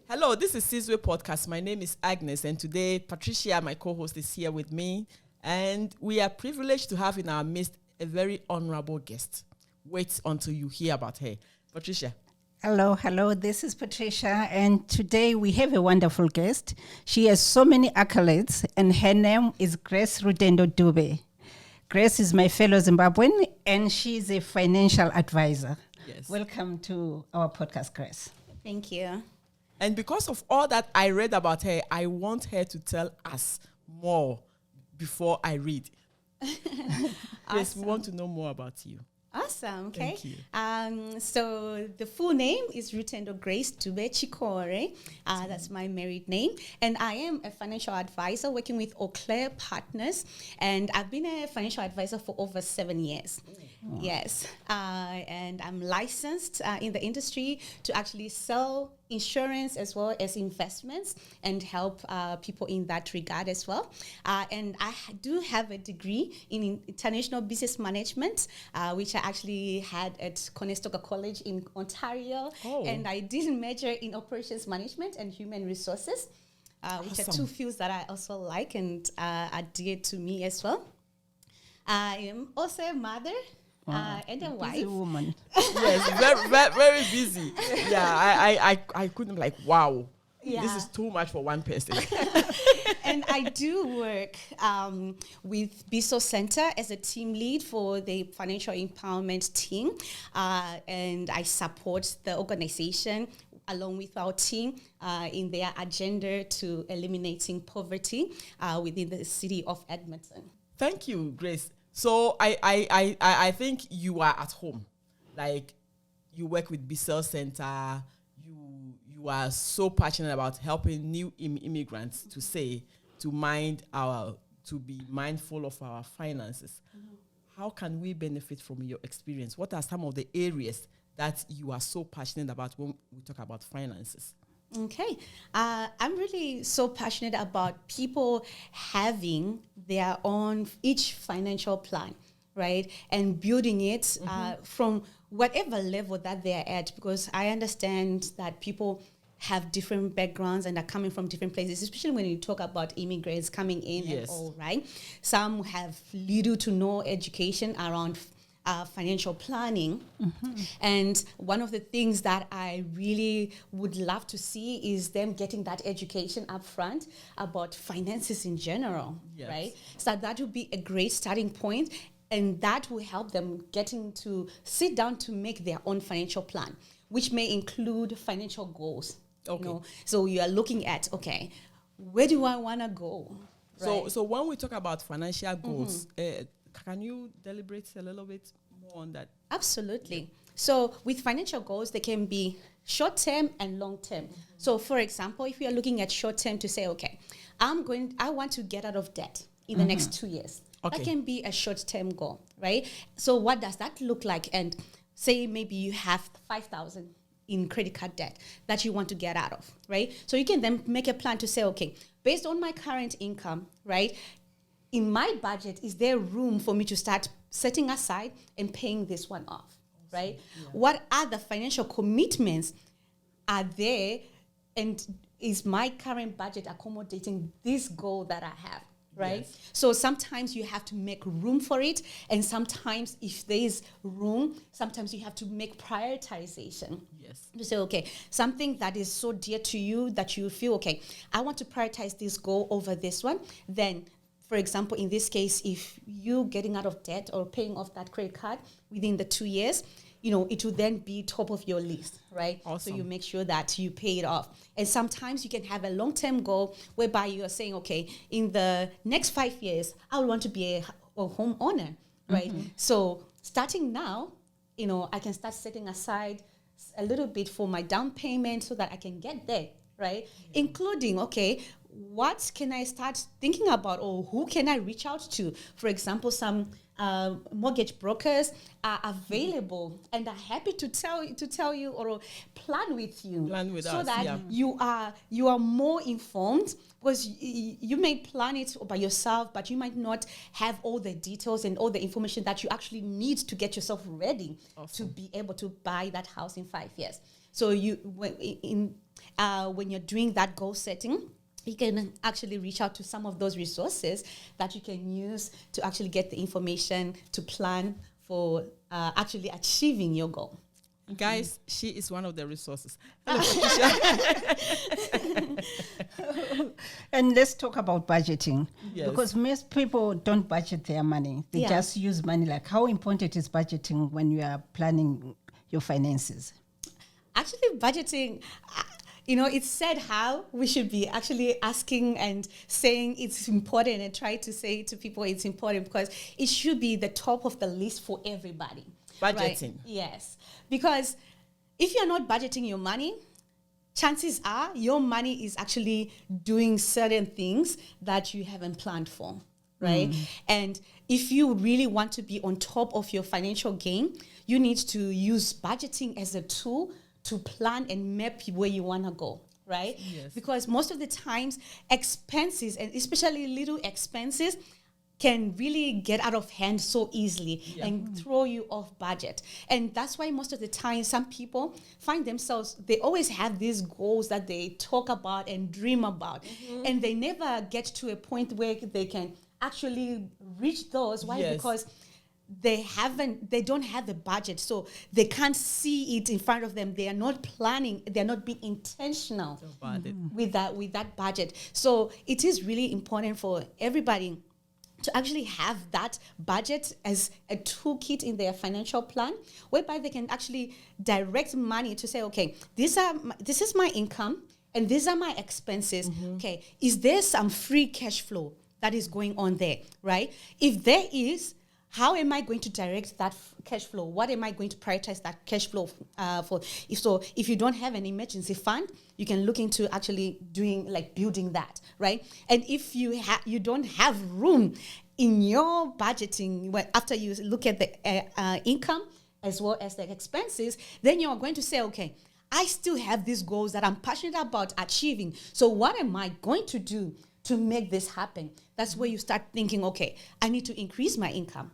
Hello, this is Sizwe Podcast. My name is Agnes, and today Patricia, my co-host, is here with me. And we are privileged to have in our midst a very honorable guest. Wait until you hear about her. Patricia. Hello. This is Patricia, and today we have a wonderful guest. She has so many accolades, and her name is Grace Rutendo Dube. Grace is my fellow Zimbabwean, and she is a financial advisor. Yes. Welcome to our podcast, Grace. Thank you. And because of all that I read about her, I want her to tell us more before I read. Yes, we want to know more about you. Awesome. Okay. Thank you. So the full name is Rutendo Grace Dube-Chikowore. That's my married name. And I am a financial advisor working with Eau Claire Partners. And I've been a financial advisor for over 7 years. Wow. Yes. And I'm licensed in the industry to actually sell insurance as well as investments and help people in that regard as well. And I do have a degree in international business management, which I actually had at Conestoga College in Ontario. Oh. And I did major in operations management and human resources, which are two fields that I also like and are dear to me as well. I am also a mother. Wow. And a wife. Busy woman. Yes, very busy. Yeah, I couldn't wow. Yeah. This is too much for one person. And I do work with BISO Center as a team lead for the financial empowerment team. And I support the organization along with our team in their agenda to eliminating poverty within the city of Edmonton. Thank you, Grace. So I think you are at home. Like, you work with BISO Center. You are so passionate about helping new immigrants to be mindful of our finances. Mm-hmm. How can we benefit from your experience? What are some of the areas that you are so passionate about when we talk about finances? Okay. I'm really so passionate about people having their own each financial plan, right? And building it from whatever level that they're at, because I understand that people have different backgrounds and are coming from different places, especially when you talk about immigrants coming in. Yes. And all, right? Some have little to no education around financial planning. Mm-hmm. And one of the things that I really would love to see is them getting that education up front about finances in general, yes. Right? So that would be a great starting point, and that will help them getting to sit down to make their own financial plan, which may include financial goals. Okay. You know? So you are looking at, okay, where do I want to go? Right? So when we talk about financial goals, can you deliberate a little bit more on that? Absolutely. Yeah. So with financial goals, they can be short-term and long-term. Mm-hmm. So for example, if we are looking at short-term to say, okay, I want to get out of debt in the next 2 years. Okay. That can be a short-term goal, right? So what does that look like? And say maybe you have 5,000 in credit card debt that you want to get out of, right? So you can then make a plan to say, okay, based on my current income, right, in my budget, is there room for me to start setting aside and paying this one off, right? Yeah. What other financial commitments are there, and is my current budget accommodating this goal that I have, right? Yes. So sometimes you have to make room for it, and sometimes if there is room, sometimes you have to make prioritization. Yes. To say, okay, something that is so dear to you that you feel, okay, I want to prioritize this goal over this one, then for example, in this case, if you getting out of debt or paying off that credit card within the 2 years, it will then be top of your list, right? Awesome. So you make sure that you pay it off. And sometimes you can have a long-term goal whereby you are saying, okay, in the next 5 years, I would want to be a homeowner, right? Mm-hmm. So starting now, I can start setting aside a little bit for my down payment so that I can get there, right? Yeah. Including, okay, what can I start thinking about, or who can I reach out to? For example, some mortgage brokers are available and are happy to tell you or plan with you, so that you are more informed, because you may plan it by yourself, but you might not have all the details and all the information that you actually need to get yourself ready to be able to buy that house in 5 years. So when you're doing that goal setting, you can actually reach out to some of those resources that you can use to actually get the information to plan for actually achieving your goal. Guys, she is one of the resources. And let's talk about budgeting. Yes. Because most people don't budget their money. They just use money. Like, how important is budgeting when you are planning your finances? Actually, budgeting, it's said how we should be actually asking and saying it's important and try to say to people it's important because it should be the top of the list for everybody. Budgeting. Right? Yes. Because if you're not budgeting your money, chances are your money is actually doing certain things that you haven't planned for, right? And if you really want to be on top of your financial game, you need to use budgeting as a tool to plan and map where you want to go, right? Yes. Because most of the times expenses, and especially little expenses, can really get out of hand so easily and throw you off budget. And that's why most of the time some people find themselves, they always have these goals that they talk about and dream about. And they never get to a point where they can actually reach those. Why? Yes. Because they don't have the budget. So they can't see it in front of them. They are not planning, they're not being intentional About it. with that budget. So it is really important for everybody to actually have that budget as a toolkit in their financial plan, whereby they can actually direct money to say, okay, this is my income and these are my expenses. Okay, is there some free cash flow that is going on there, right? If there is, how am I going to direct that cash flow? What am I going to prioritize that cash flow for? If you don't have an emergency fund, you can look into actually building that, right? And if you don't have room in your budgeting, after you look at the income as well as the expenses, then you are going to say, okay, I still have these goals that I'm passionate about achieving. So what am I going to do to make this happen? That's where you start thinking, okay, I need to increase my income.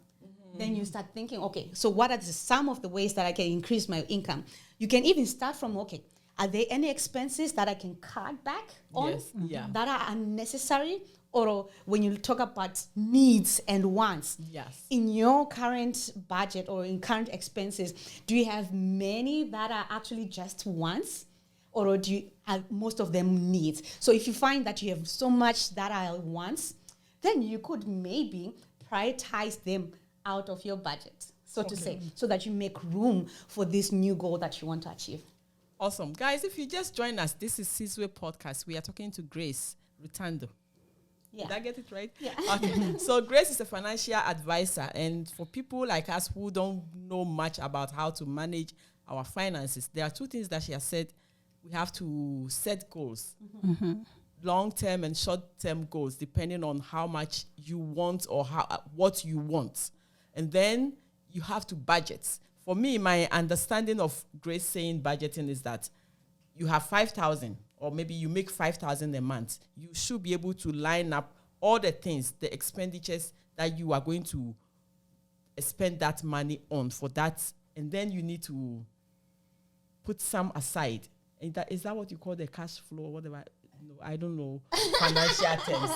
Then you start thinking, okay, so what are some of the ways that I can increase my income? You can even start from, okay, are there any expenses that I can cut back on that are unnecessary? Or when you talk about needs and wants, in your current budget or in current expenses, do you have many that are actually just wants? Or do you have most of them needs? So if you find that you have so much that are wants, then you could maybe prioritize them out of your budget, so to say, so that you make room for this new goal that you want to achieve. Awesome. Guys, if you just join us, this is Sizwe Podcast. We are talking to Grace Rutendo. Yeah. Did I get it right? Yeah. Okay. So Grace is a financial advisor. And for people like us who don't know much about how to manage our finances, there are two things that she has said. We have to set goals. Long-term and short-term goals, depending on how much you want or what you want. And then you have to budget. For me, my understanding of Grace saying budgeting is that you have 5,000 or maybe you make 5,000 a month. You should be able to line up all the things, the expenditures that you are going to spend that money on for that. And then you need to put some aside. And is that what you call the cash flow or whatever? No, I don't know financial terms.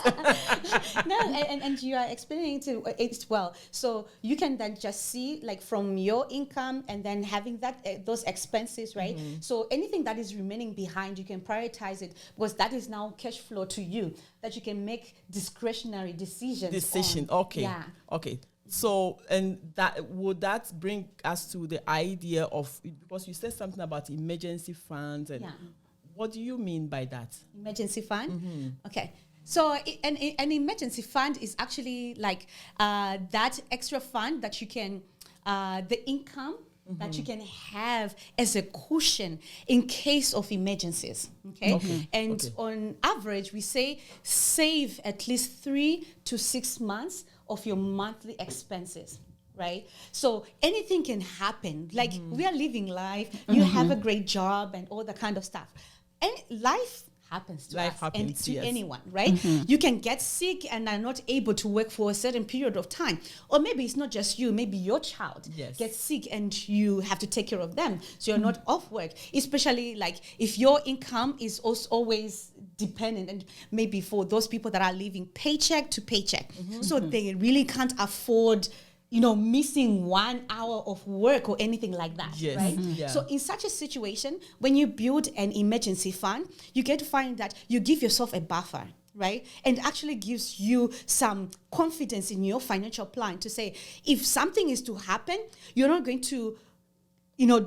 No, and you are explaining it well. So you can then just see from your income and then having that those expenses, right? So anything that is remaining behind, you can prioritize it because that is now cash flow to you that you can make discretionary decisions. Okay. Yeah. Okay. So, and would that bring us to the idea of, because you said something about emergency funds and what do you mean by that? Emergency fund? Okay. So an emergency fund is actually that extra fund that you can, the income that you can have as a cushion in case of emergencies. Okay. And on average, we say save at least 3 to 6 months of your monthly expenses. Right? So anything can happen. We are living life. You have a great job and all that kind of stuff. And life happens to Life us happens, and to yes. anyone, right? You can get sick and are not able to work for a certain period of time. Or maybe it's not just you, maybe your child Yes. gets sick and you have to take care of them. So you're not off work, especially like if your income is also always dependent, and maybe for those people that are living paycheck to paycheck. So they really can't afford missing 1 hour of work or anything like that, Yes. right? Yeah. So in such a situation, when you build an emergency fund, you get to find that you give yourself a buffer, right? And actually gives you some confidence in your financial plan to say, if something is to happen, you're not going to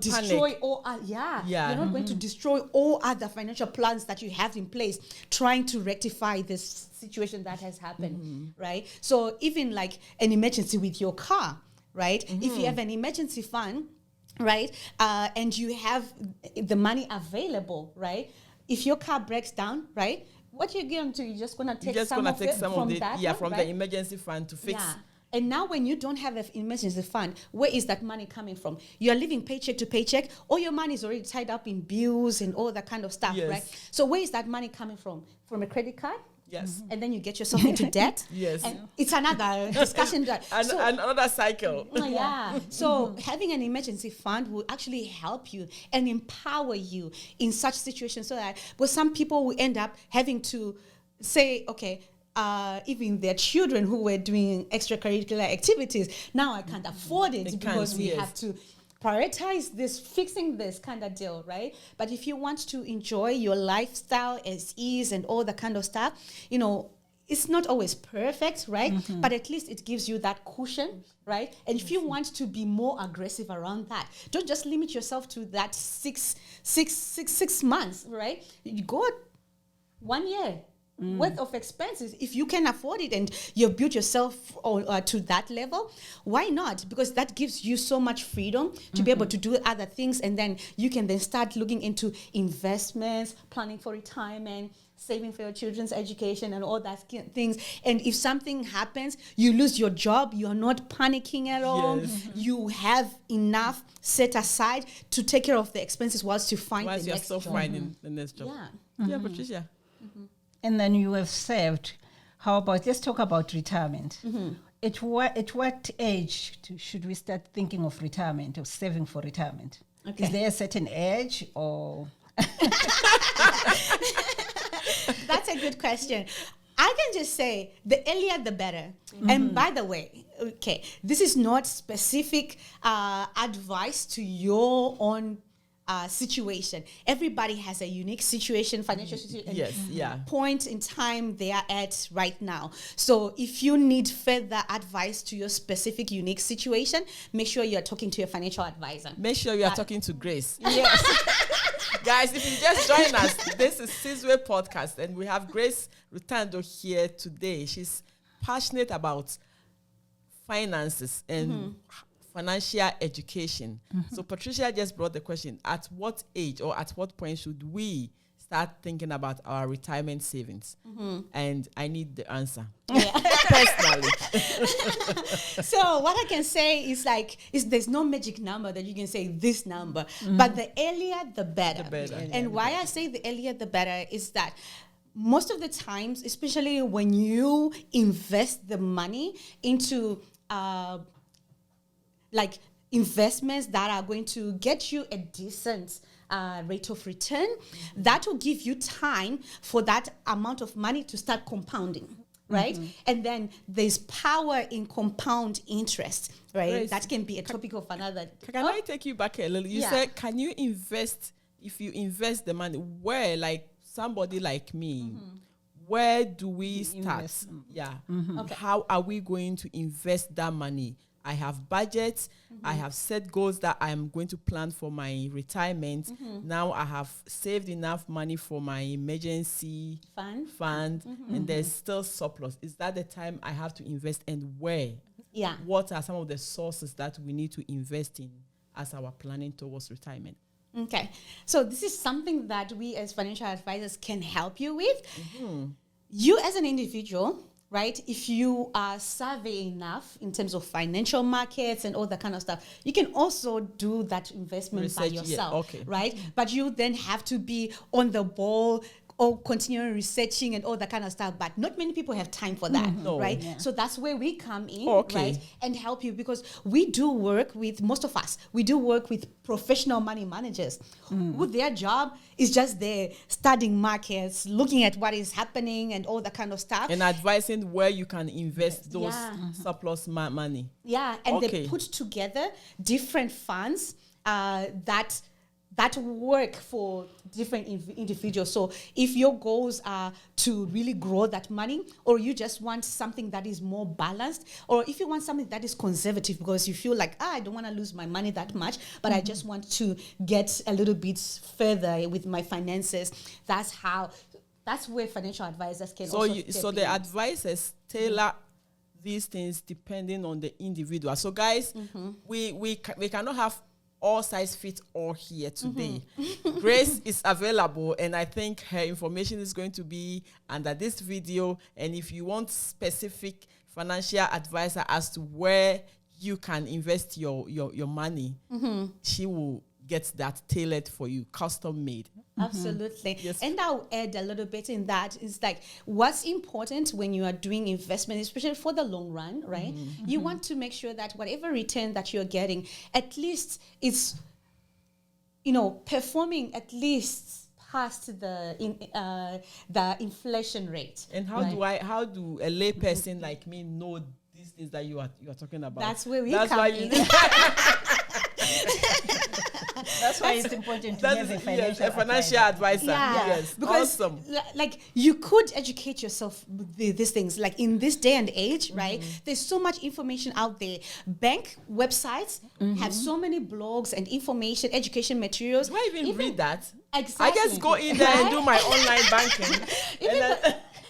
destroy all. Yeah. You're not going to destroy all other financial plans that you have in place, trying to rectify this situation that has happened, right? So even like an emergency with your car, right? If you have an emergency fund, right, and you have the money available, right? If your car breaks down, right, what you're going to do? You're just going to take some of it from that one, from right? the emergency fund to fix. Yeah. And now when you don't have an emergency fund, where is that money coming from? You're living paycheck to paycheck. All your money is already tied up in bills and all that kind of stuff, Yes. right? So where is that money coming from? From a credit card? Yes. And then you get yourself into debt? Yes. And it's another discussion. And another cycle. Yeah. So having an emergency fund will actually help you and empower you in such situations. So that, but some people will end up having to say, okay, even their children who were doing extracurricular activities, now I can't afford it because we have to prioritize this, fixing this kind of deal, right? But if you want to enjoy your lifestyle as is and all that kind of stuff, it's not always perfect, right? But at least it gives you that cushion, right? And if you want to be more aggressive around that, don't just limit yourself to that six months, right? You go 1 year worth of expenses. If you can afford it and you've built yourself to that level, why not? Because that gives you so much freedom to be able to do other things, and then you can then start looking into investments, planning for retirement, saving for your children's education and all that things. And if something happens, you lose your job, you're not panicking at all. Yes. You have enough set aside to take care of the expenses whilst you find Once the you're next still job. finding the next job. Yeah. Yeah, Patricia. And then you have saved. How about, let's talk about retirement. At what age should we start thinking of retirement or saving for retirement? Okay. Is there a certain age or? That's a good question. I can just say the earlier the better. And by the way, okay, this is not specific advice to your own situation. Everybody has a unique situation, financial situation, Yes, yeah. point in time they are at right now. So if you need further advice to your specific unique situation, make sure you're talking to your financial advisor. Make sure you are talking to Grace. Yes. Guys, if you just join us, this is Sizwe Podcast, and we have Grace Rutendo here today. She's passionate about finances and financial education. So Patricia just brought the question, at what age or at what point should we start thinking about our retirement savings? And I need the answer. Personally. So what I can say is there's no magic number that you can say this number, but the earlier the better. And why I say the earlier the better is that most of the times, especially when you invest the money into investments that are going to get you a decent rate of return, that will give you time for that amount of money to start compounding, right? And then there's power in compound interest, right? Grace, that can be a topic of another. Can I take you back a little? You said, can you invest, if you invest the money, where, like somebody like me, where do we start? Yeah. Okay. How are we going to invest that money? I have budgets. I have set goals that I am going to plan for my retirement. Now I have saved enough money for my emergency fund, and there's still surplus. Is that the time I have to invest, and where? Yeah. What are some of the sources that we need to invest in as our planning towards retirement? Okay. So this is something that we as financial advisors can help you with. You as an individual, right? If you are savvy enough in terms of financial markets and all that kind of stuff, you can also do that investment by Research, yourself, okay. right? But you then have to be on the ball or continuing researching and all that kind of stuff. But not many people have time for that, right? Yeah. So that's where we come in, Okay. right? And help you, because we do work with, most of us, we do work with professional money managers who their job is just there studying markets, looking at what is happening and all that kind of stuff. And advising where you can invest those Yeah. surplus money. Yeah, and Okay. they put together different funds that work for different individuals. So if your goals are to really grow that money, or you just want something that is more balanced, or if you want something that is conservative because you feel like, I don't want to lose my money that much, but I just want to get a little bit further with my finances, that's where financial advisors can also step So in. the advisors tailor these things depending on the individual. So guys, we cannot have all size fit all here today. Grace is available, and I think her information is going to be under this video. And if you want specific financial advisor as to where you can invest your money, she will get that tailored for you, custom made. Absolutely. Yes. And I'll add a little bit in that is like what's important when you are doing investment, especially for the long run, right? You want to make sure that whatever return that you're getting, at least it's, performing at least past the inflation rate. And how do a lay person like me know these things that you are talking about? That's where we That's come why in. That's why it's important to have a financial advisor. Yeah, Yes, because awesome. like you could educate yourself with these things. Like in this day and age, right? There's so much information out there. Bank websites have so many blogs and information, education materials. Do I even read that? Exactly. I just go in there and do my online banking. Even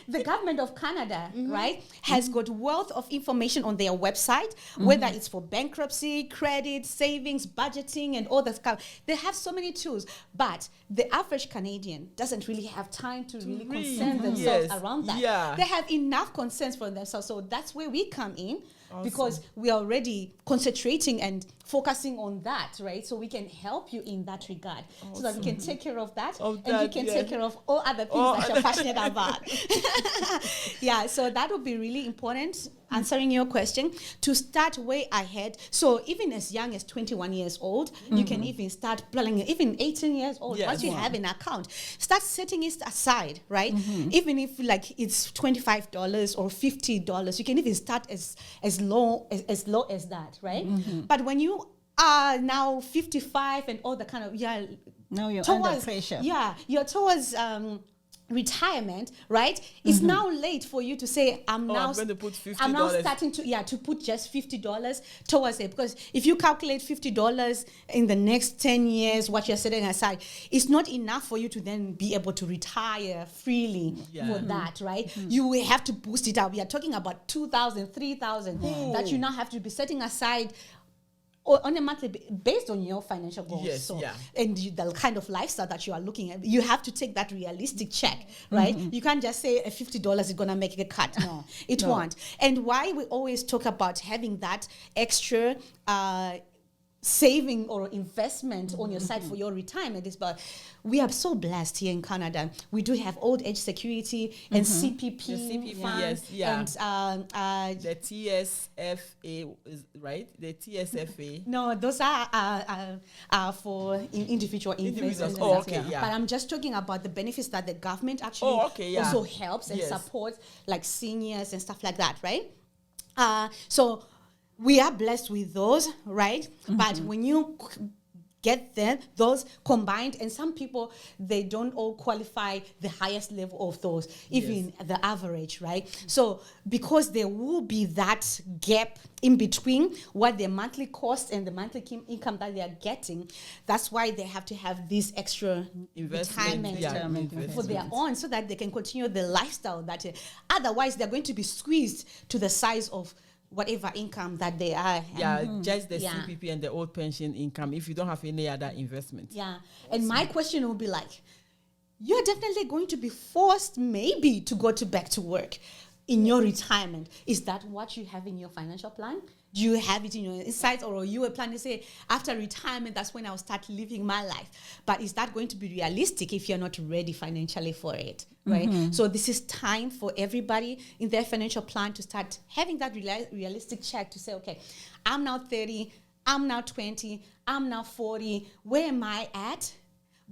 the government of Canada, right, has got wealth of information on their website, whether it's for bankruptcy, credit, savings, budgeting, and all that stuff. They have so many tools, but the average Canadian doesn't really have time to really concern themselves around that. Yeah. They have enough concerns for themselves, so that's where we come in. Because we are already concentrating and focusing on that, right? So we can help you in that regard, so that we can take care of that, and you can take care of all other things that you're passionate about. Yeah, so that would be really important, answering your question, to start way ahead. So even as young as 21 years old, you can even start planning, even 18 years old, Yes. once you have an account, start setting it aside, right? Even if like it's $25 or $50, you can even start as low as that, right? But when you are now 55 and all the kind of, Now you're under pressure. Yeah, you're towards retirement, right? It's now late for you to say, I'm now going to put $50. I'm now starting to put just $50 towards it, because if you calculate $50 in the next 10 years, what you're setting aside, it's not enough for you to then be able to retire freely for that, right? You will have to boost it up. We are talking about $2,000, $3,000 that you now have to be setting aside on a monthly based on your financial goals. Yes, And the kind of lifestyle that you are looking at, you have to take that realistic check, right? You can't just say $50 is going to make a cut. No, it won't. And why we always talk about having that extra saving or investment on your side for your retirement is, but we are so blessed here in Canada. We do have old age security and CPP, The CPP, funds, and the TSFA is right. The TSFA. no, those are for individual investors. Oh, okay, yeah. But I'm just talking about the benefits that the government actually also helps and supports, like seniors and stuff like that, right? So we are blessed with those, right? But when you get them, those combined, and some people, they don't all qualify the highest level of those, even the average, right? So because there will be that gap in between what their monthly cost and the monthly income that they are getting, that's why they have to have this extra retirement for their own, so that they can continue the lifestyle that otherwise they're going to be squeezed to the size of whatever income that they are. Just the CPP and the old pension income, if you don't have any other investment. And my question will be like, you're definitely going to be forced maybe to go back to work. in your retirement. Is that what you have in your financial plan? Do you have it in your insights, or are you a plan to say, after retirement, that's when I'll start living my life? But is that going to be realistic if you're not ready financially for it, right? So this is time for everybody in their financial plan to start having that realistic check to say, okay, I'm now 30, I'm now 20, I'm now 40. Where am I at?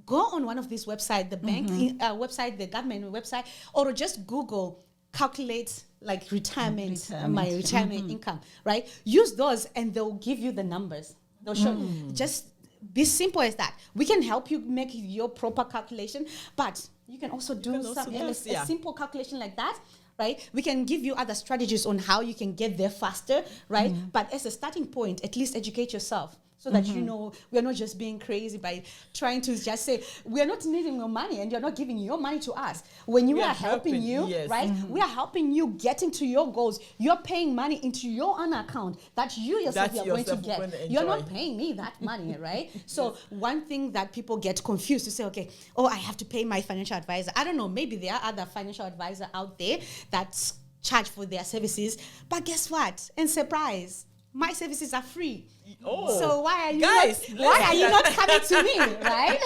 Go on one of these websites, the bank website, the government website, or just Google, calculate like retirement. My retirement income, right? Use those and they'll give you the numbers. They'll show just be simple as that. We can help you make your proper calculation, but you can also do a simple calculation like that, right? We can give you other strategies on how you can get there faster, right? But as a starting point, at least educate yourself. So that you know we're not just being crazy by trying to just say we're not needing your money and you're not giving your money to us. When we are helping you, right? We are helping you getting to your goals. You're paying money into your own account that you yourself are going to get. You're not paying me that money, right? So one thing that people get confused to say, okay, I have to pay my financial advisor. I don't know, maybe there are other financial advisors out there that charge for their services. But guess what? And surprise, my services are free. So why are you not coming to me, right?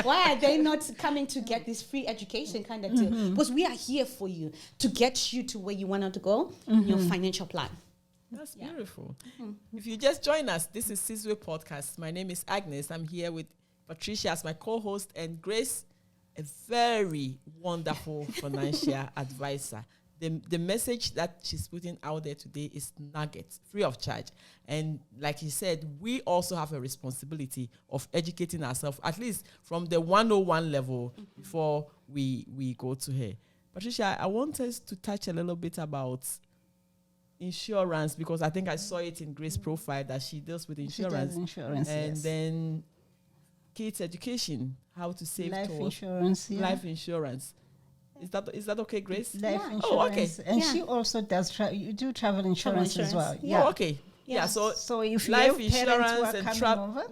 Why are they not coming to get this free education kind of deal? Because we are here for you to get you to where you want to go in your financial plan. That's beautiful. If you just join us, this is Sizwe Podcast. My name is Agnes. I'm here with Patricia as my co-host and Grace, a very wonderful financial advisor. The message that she's putting out there today is nuggets, free of charge. And like you said, we also have a responsibility of educating ourselves, at least from the 101 level before we go to her. Patricia, I want us to touch a little bit about insurance, because I think I saw it in Grace's profile that she deals with insurance. She does insurance, and then kids' education, how to save life towards insurance. life insurance. Is that okay, Grace? Life insurance. Oh, okay. And she also does you do travel insurance as well. Yeah. Oh, okay. Yeah. So if you life have insurance parents who are and coming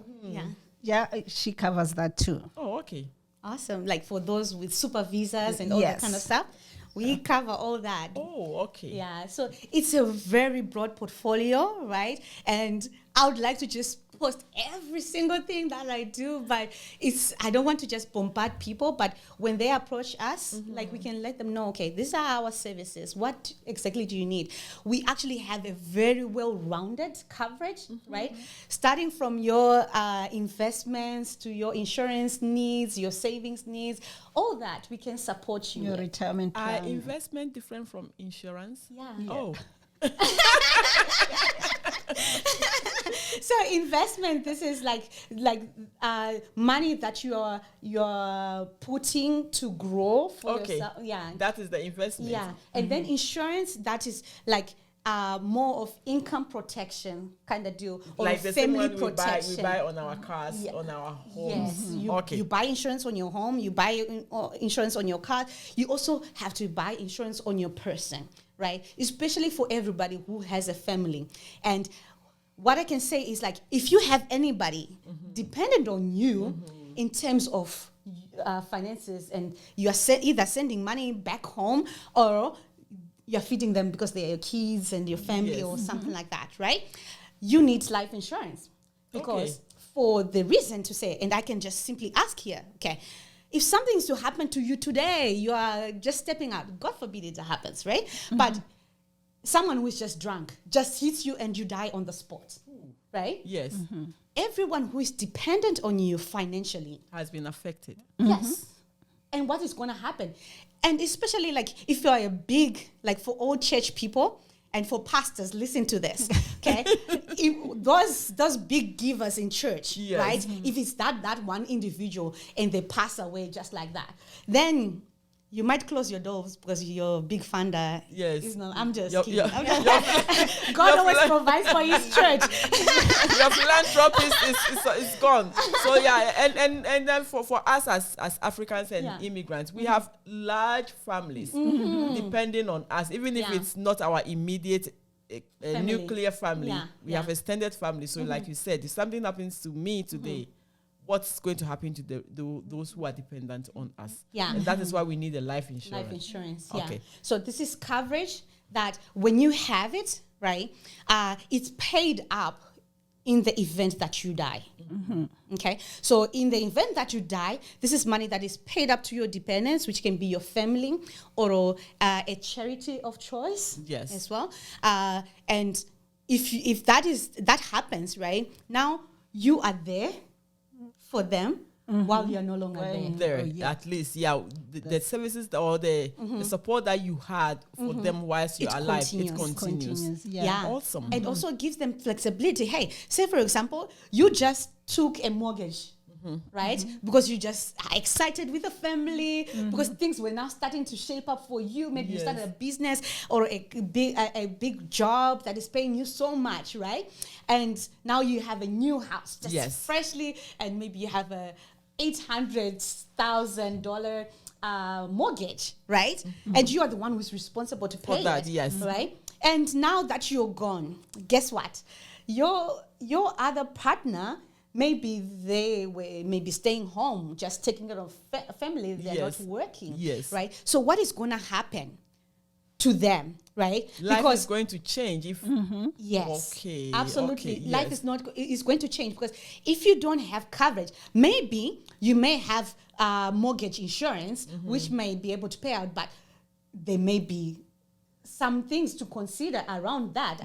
over, she covers that too. Oh, okay. Awesome. Like for those with super visas and all that kind of stuff, we cover all that. Oh, okay. Yeah. So it's a very broad portfolio, right? And I would like to just post every single thing that I do, but I don't want to just bombard people, but when they approach us, like we can let them know, okay, these are our services. What exactly do you need? We actually have a very well-rounded coverage, right? Starting from your investments to your insurance needs, your savings needs, all that we can support you. Your retirement plan. Investment different from insurance? Yeah. Oh. So investment, this is like money that you're putting to grow for yourself. Yeah, that is the investment. Yeah, and then insurance, that is like more of income protection kind of deal, or like the family same one protection. we buy on our cars, on our homes. Yes, you buy insurance on your home, you buy insurance on your car. You also have to buy insurance on your person, right? Especially for everybody who has a family. And what I can say is, like, if you have anybody dependent on you in terms of finances, and you are either sending money back home or you're feeding them because they're your kids and your family or something like that, right? You need life insurance because for the reason to say, and I can just simply ask here, okay, if something is to happen to you today, you are just stepping out. God forbid it happens, right? But someone who is just drunk just hits you and you die on the spot, right? Yes. Everyone who is dependent on you financially has been affected. Yes. And what is going to happen? And especially like if you are a big, like for all church people and for pastors, listen to this, okay? If those big givers in church, right? If it's that one individual and they pass away just like that, then you might close your doors because you're a big funder. Yes. I'm just kidding. God always provides for his church. Your philanthropy is gone. So yeah, and then for us as Africans and immigrants, we have large families depending on us, even if it's not our immediate nuclear family. We have extended family. So like you said, if something happens to me today, what's going to happen to those who are dependent on us. Yeah. And that is why we need a life insurance. Life insurance, yeah. Okay. So this is coverage that when you have it, right, it's paid up in the event that you die. Okay, so in the event that you die, this is money that is paid up to your dependents, which can be your family or a charity of choice. Yes. As well. And if that happens, right, now you are there for them while you're no longer there. At least, the services or the support that you had for them whilst you're alive, it continues. Yeah. Awesome. And also gives them flexibility. Hey, say for example, you just took a mortgage, right? Because you just are excited with the family, because things were now starting to shape up for you. Maybe you started a business or a big job that is paying you so much, right? And now you have a new house, just freshly, and maybe you have a $800,000 mortgage, right? And you are the one who's responsible to pay that, right? And now that you're gone, guess what? Your other partner, maybe they were maybe staying home, just taking care of family. They're not working, right? So what is going to happen to them, right? Life is going to change if yes, okay, absolutely. okay, Life is going to change, because if you don't have coverage, maybe you may have mortgage insurance, which may be able to pay out, but there may be some things to consider around that.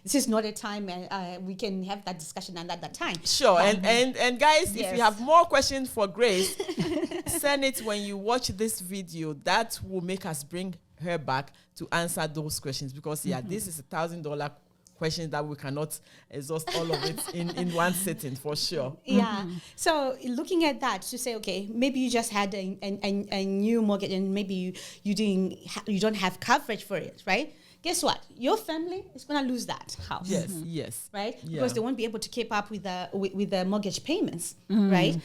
This is not a time, and we can have that discussion at that time. Sure. And guys, if you have more questions for Grace, send it when you watch this video. That will make us bring her back to answer those questions, because this is $1,000 questions that we cannot exhaust all of it in one sitting, for sure. So looking at that, to say, okay, maybe you just had a new mortgage, and maybe you don't have coverage for it, right? Guess what? Your family is going to lose that house. Yes. Right? Because they won't be able to keep up with the mortgage payments, right?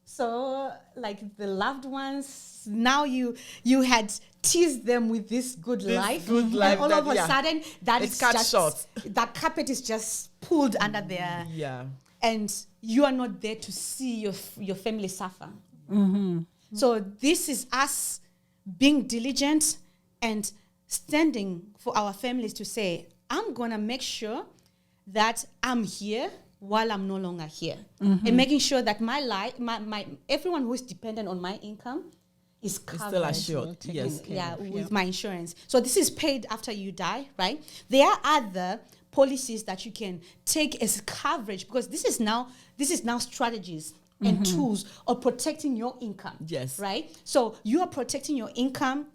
So, like the loved ones, now you had teased them with this good life, and all of a sudden that it's cut short. That carpet is just pulled under their and you are not there to see your family suffer. So this is us being diligent and standing for our families to say, I'm gonna make sure that I'm here while I'm no longer here, and making sure that my life, my everyone who is dependent on my income is covered. Still assured. With my insurance. So this is paid after you die, right? There are other policies that you can take as coverage, because this is now strategies and tools of protecting your income. Right? So you are protecting your income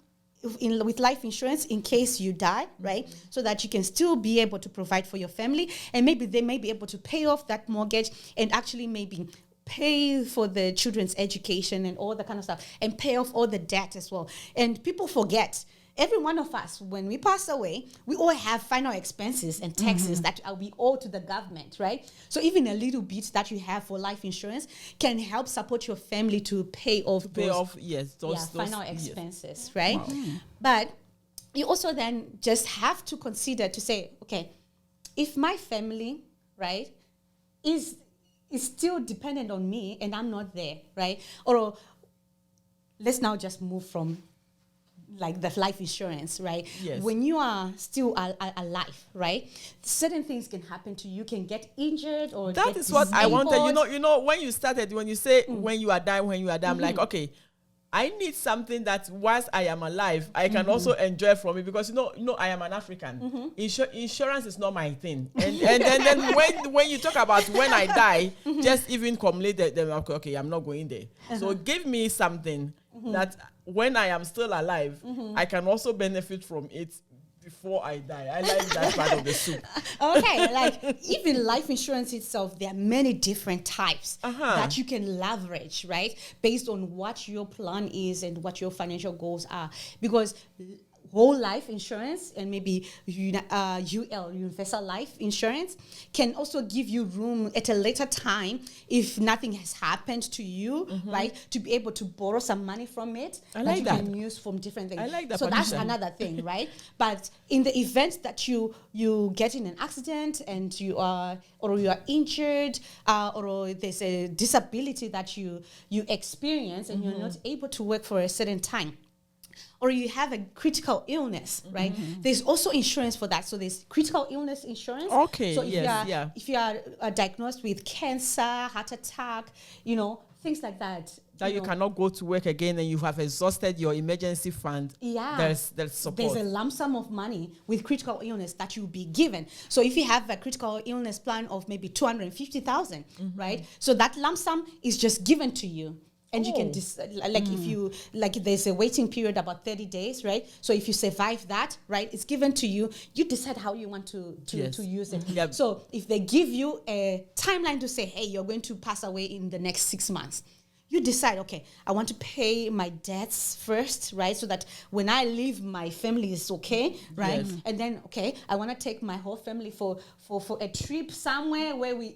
with life insurance in case you die, right? So that you can still be able to provide for your family, and maybe they may be able to pay off that mortgage and actually maybe pay for the children's education and all that kind of stuff, and pay off all the debt as well. And people forget, every one of us, when we pass away, we all have final expenses and taxes that we owe to the government, right? So even a little bit that you have for life insurance can help support your family to pay off those final expenses, right? Wow. But you also then just have to consider to say, okay, if my family, right, is still dependent on me and I'm not there, right? Or let's now just move from like the life insurance, right? When you are still alive, right? Certain things can happen to you. You can get injured or that is what I wanted. You know, when you started, when you say when you are dying, I'm like, okay, I need something that whilst I am alive, I can also enjoy from it, because you know I am an African. Insurance is not my thing. And then when you talk about when I die, just even complete them, okay, I'm not going there. So give me something that when I am still alive, I can also benefit from it before I die. I like that part of the soup. Okay, like even life insurance itself, there are many different types that you can leverage, right? Based on what your plan is and what your financial goals are. Because whole life insurance and maybe UL, universal life insurance, can also give you room at a later time if nothing has happened to you, right? To be able to borrow some money from it like you that. can use from different things. I like that. So that's Patricia. another thing, right? But in the event that you get in an accident and you are injured, or there's a disability that you experience and you're not able to work for a certain time, or you have a critical illness, right? There's also insurance for that. So there's critical illness insurance. Okay, So if you are diagnosed with cancer, heart attack, things like that. That you cannot go to work again and you have exhausted your emergency fund. Yeah. There's support. There's a lump sum of money with critical illness that you'll be given. So if you have a critical illness plan of maybe 250,000, right? So that lump sum is just given to you. And you can if you there's a waiting period about 30 days, right? So if you survive that, right, it's given to you. You decide how you want to use it. Yep. So if they give you a timeline to say, hey, you're going to pass away in the next 6 months, you decide, okay, I want to pay my debts first, right? So that when I leave, my family is okay, right? Yes. And then, okay, I want to take my whole family for a trip somewhere where we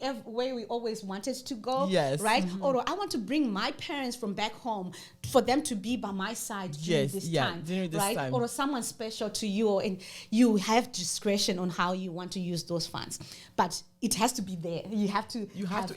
always wanted to go, yes, right? Or I want to bring my parents from back home for them to be by my side during this time, during this right? time. Or someone special to you, and you have discretion on how you want to use those funds, but it has to be there. You have to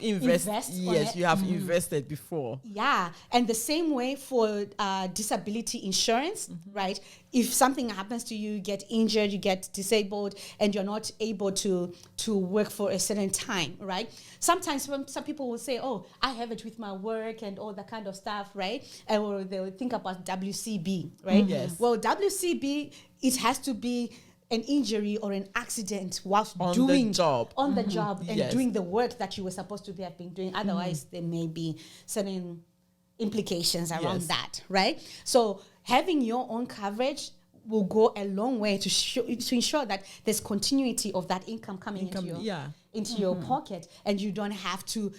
invest. on Yes, it. you have invested before. Yeah, and the same way for disability insurance, right? If something happens to you, you get injured, you get disabled, and you're not able to work for a certain time, right? Sometimes some people will say, oh, I have it with my work and all that kind of stuff, right? Or they'll think about WCB, right? Yes. Well, WCB, it has to be an injury or an accident whilst On doing the job. on the job and Yes. doing the work that you were supposed to have been doing. Otherwise, there may be certain implications around Yes. that, right? So having your own coverage will go a long way to ensure that there's continuity of that income coming into your pocket, and you don't have to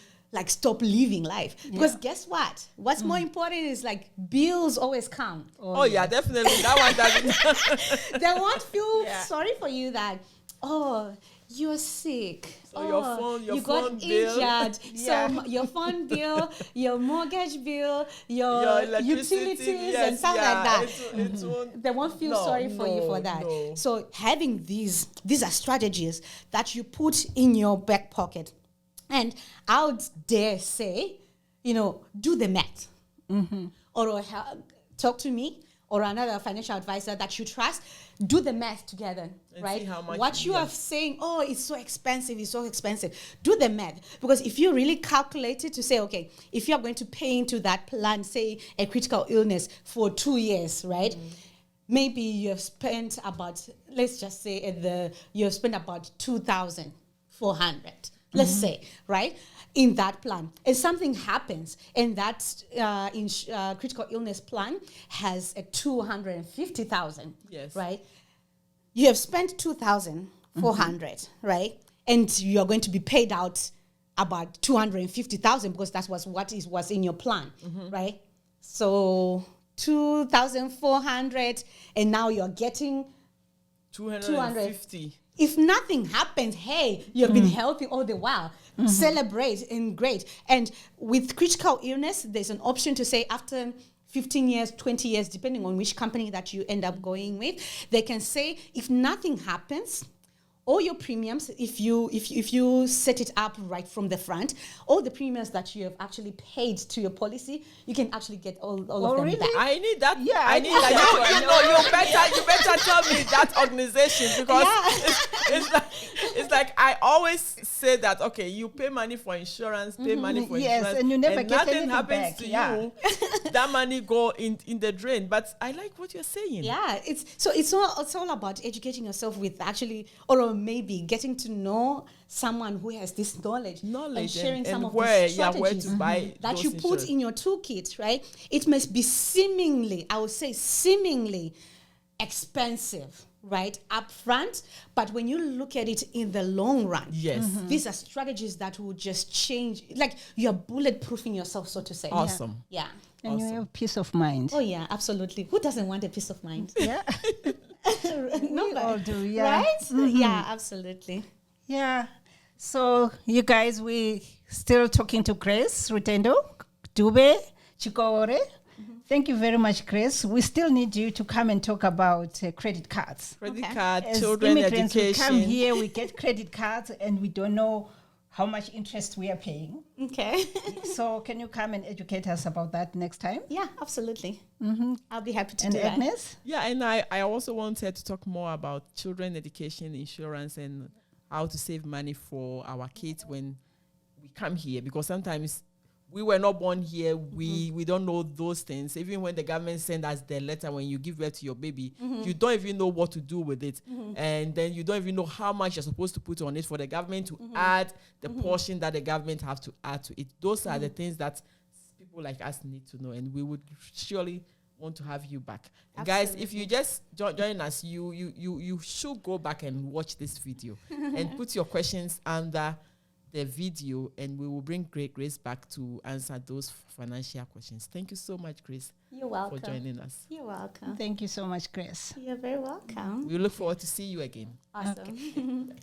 stop living life. Because guess what? What's more important is bills always come. Oh yeah, definitely. That one doesn't. They won't feel sorry for you that, you're sick. So your you phone got bill. injured. Yeah. So your phone bill, your mortgage bill, Your your electricity, utilities yes, and stuff like that. It won't. They won't feel sorry for you for that. No. So having these are strategies that you put in your back pocket. And I would dare say, do the math. Or talk to me or another financial advisor that you trust. Do the math together, And right? see how much What you get. are saying, it's so expensive, do the math. Because if you really calculate it to say, okay, if you're going to pay into that plan, say a critical illness for 2 years, right? Maybe you've spent about, let's just say you've spent about 2,400, let's say, right? In that plan, and something happens, and that critical illness plan has a 250,000. Yes. Right. You have spent 2,400, right, and you are going to be paid out about 250,000 because that was what was in your plan, right? So 2,400, and now you're getting 250. If nothing happens, hey, you've been healthy all the while. Celebrate and great. And with critical illness, there's an option to say after 15 years, 20 years, depending on which company that you end up going with, they can say if nothing happens, all your premiums, if you set it up right from the front, all the premiums that you have actually paid to your policy, you can actually get all of them really? back. I need that. Yeah, I need that. You better tell me that organization, because it's like I always say that, okay, you pay money for insurance, pay money for Yes, insurance, and you never get nothing anything happens back. to Yeah. you. That money go in the drain. But I like what you're saying. Yeah, it's all about educating yourself with actually, or maybe getting to know someone who has this knowledge and sharing and some of where, the where strategies to buy that those you put insurance. in your toolkit, right? It must be seemingly expensive, right, up front, but when you look at it in the long run, Yes. these are strategies that will just change, like you're bulletproofing yourself, so to say. Awesome. Yeah. And you Awesome. have peace of mind. Oh yeah, absolutely. Who doesn't want a peace of mind? Yeah. number. all do, yeah. Right? Yeah, absolutely. Yeah. So you guys, we still talking to Grace Rutendo Dube-Chikowore. Thank you very much, Grace. We still need you to come and talk about credit cards. Credit Okay. card, As children immigrants, education. we come here, we get credit cards, and we don't know how much interest we are paying. Okay. So can you come and educate us about that next time? Yeah, absolutely. I'll be happy to And do that. Agnes? Yeah, and I also wanted to talk more about children education, insurance, and how to save money for our kids when we come here, because sometimes we were not born here. We don't know those things. Even when the government send us the letter when you give birth to your baby, you don't even know what to do with it. And then you don't even know how much you're supposed to put on it for the government to add the portion that the government have to add to it. Those are the things that people like us need to know, and we would surely want to have you back. Guys, if you just join us, you should go back and watch this video and put your questions under the video, and we will bring Grace back to answer those financial questions. Thank you so much, Grace, You're welcome. for joining us. You're welcome. Thank you so much, Grace. You're very welcome. We look forward to see you again. Awesome.